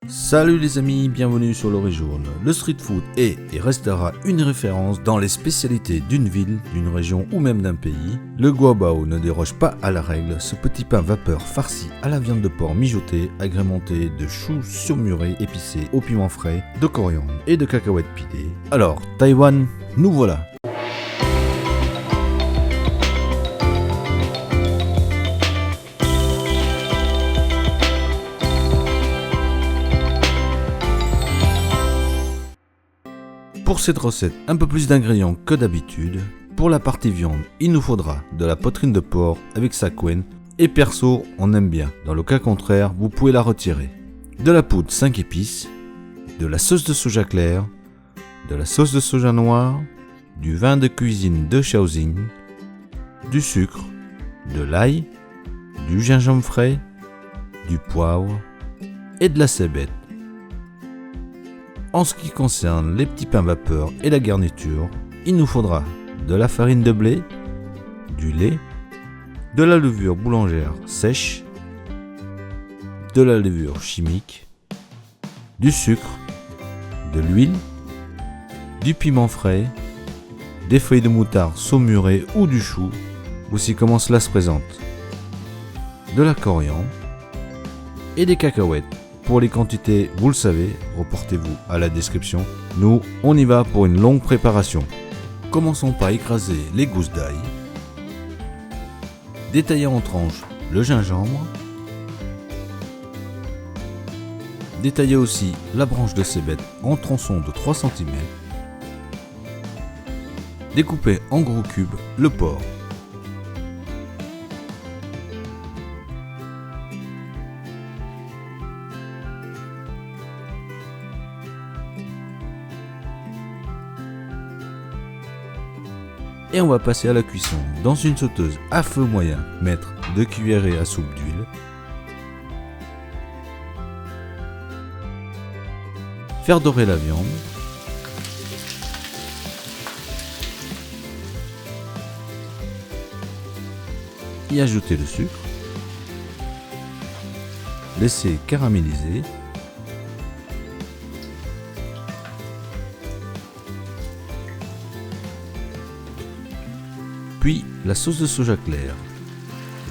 Salut les amis, bienvenue sur l'Orée Jaune. Le street food est et restera une référence dans les spécialités d'une ville, d'une région ou même d'un pays. Le guabao ne déroge pas à la règle, ce petit pain vapeur farci à la viande de porc mijotée, agrémenté de choux surmurés épicés au piment frais, de coriandre et de cacahuètes pilées. Alors, Taïwan, nous voilà. Pour cette recette, un peu plus d'ingrédients que d'habitude. Pour la partie viande, il nous faudra de la poitrine de porc avec sa couenne et perso, on aime bien. Dans le cas contraire, vous pouvez la retirer. De la poudre 5 épices, de la sauce de soja claire, de la sauce de soja noire, du vin de cuisine de Shaoxing, du sucre, de l'ail, du gingembre frais, du poivre et de la cébette. En ce qui concerne les petits pains vapeur et la garniture, il nous faudra de la farine de blé, du lait, de la levure boulangère sèche, de la levure chimique, du sucre, de l'huile, du piment frais, des feuilles de moutarde saumurées ou du chou, voici comment cela se présente, de la coriandre et des cacahuètes. Pour les quantités, vous le savez, reportez-vous à la description. Nous, on y va pour une longue préparation. Commençons par écraser les gousses d'ail. Détailler en tranches le gingembre. Détailler aussi la branche de cébette en tronçons de 3 cm. Découper en gros cubes le porc. Et on va passer à la cuisson. Dans une sauteuse à feu moyen, mettre 2 cuillerées à soupe d'huile. Faire dorer la viande. Y ajouter le sucre. Laisser caraméliser. Puis la sauce de soja claire,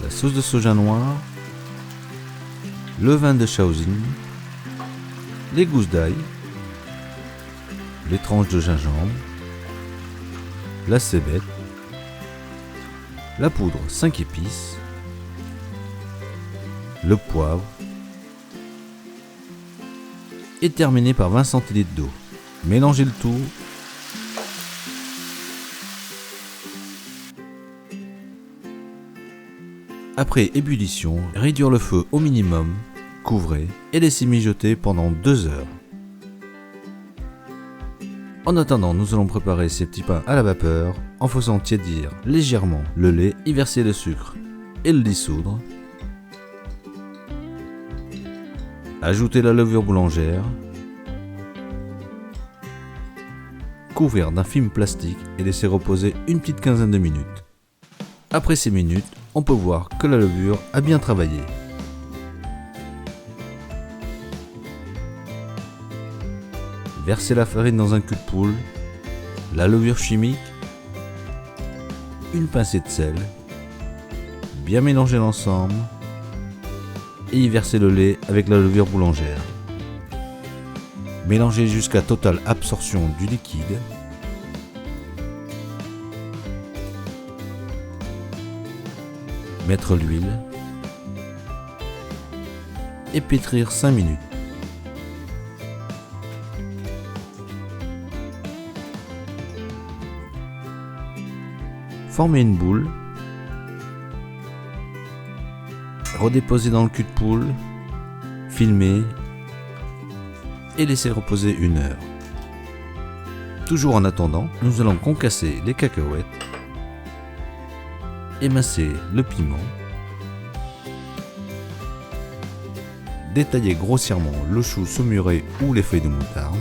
la sauce de soja noire, le vin de Shaoxing, les gousses d'ail, les tranches de gingembre, la cébette, la poudre 5 épices, le poivre et terminer par 20 cl d'eau. Mélangez le tout. Après ébullition, réduire le feu au minimum, couvrez et laissez mijoter pendant 2 heures. En attendant, nous allons préparer ces petits pains à la vapeur en faisant tiédir légèrement le lait, y verser le sucre et le dissoudre. Ajouter la levure boulangère. Couvrir d'un film plastique et laisser reposer une petite quinzaine de minutes. Après ces minutes, on peut voir que la levure a bien travaillé. Versez la farine dans un cul de poule, la levure chimique, une pincée de sel, bien mélanger l'ensemble et y verser le lait avec la levure boulangère. Mélangez jusqu'à totale absorption du liquide. Mettre l'huile et pétrir 5 minutes. Former une boule, redéposer dans le cul de poule, filmer et laisser reposer 1 heure. Toujours en attendant, nous allons concasser les cacahuètes, émincer le piment, détailler grossièrement le chou saumuré ou les feuilles de moutarde,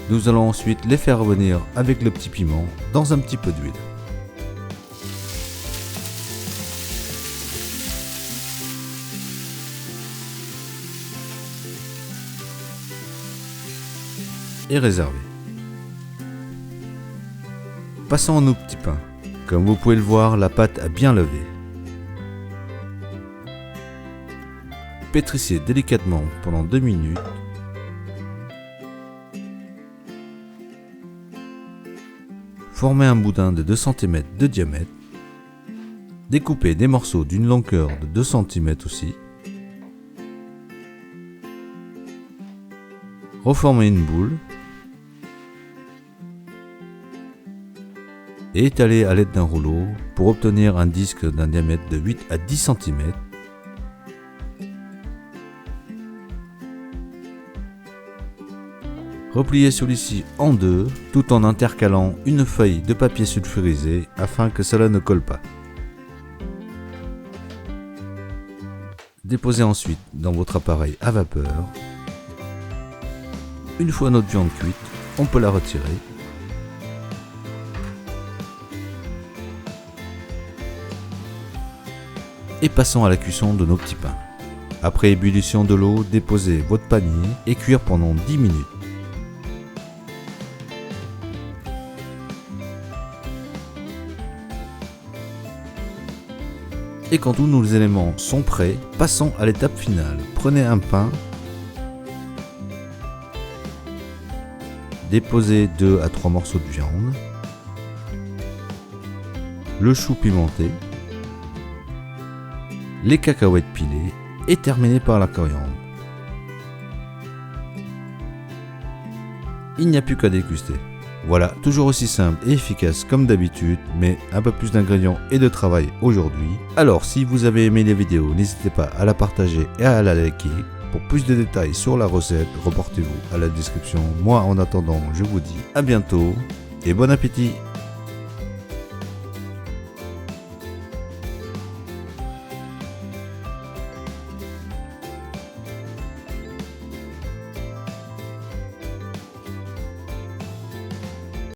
nous allons ensuite les faire revenir avec le petit piment dans un petit peu d'huile. est réservé. Passons à nos petits pains. Comme vous pouvez le voir, la pâte a bien levé. Pétrissez délicatement pendant 2 minutes. Formez un boudin de 2 cm de diamètre. Découpez des morceaux d'une longueur de 2 cm aussi. Reformez une boule. Et étalez à l'aide d'un rouleau pour obtenir un disque d'un diamètre de 8 à 10 cm. Repliez celui-ci en deux tout en intercalant une feuille de papier sulfurisé afin que cela ne colle pas. Déposez ensuite dans votre appareil à vapeur. Une fois notre viande cuite, on peut la retirer. Et passons à la cuisson de nos petits pains. Après ébullition de l'eau, déposez votre panier et cuire pendant 10 minutes. Et quand tous nos éléments sont prêts, passons à l'étape finale. Prenez un pain, déposez 2 à 3 morceaux de viande, le chou pimenté, les cacahuètes pilées et terminez par la coriandre. Il n'y a plus qu'à déguster. Voilà, toujours aussi simple et efficace comme d'habitude, mais un peu plus d'ingrédients et de travail aujourd'hui. Alors, si vous avez aimé la vidéo, n'hésitez pas à la partager et à la liker. Pour plus de détails sur la recette, reportez-vous à la description. Moi, en attendant, je vous dis à bientôt et bon appétit!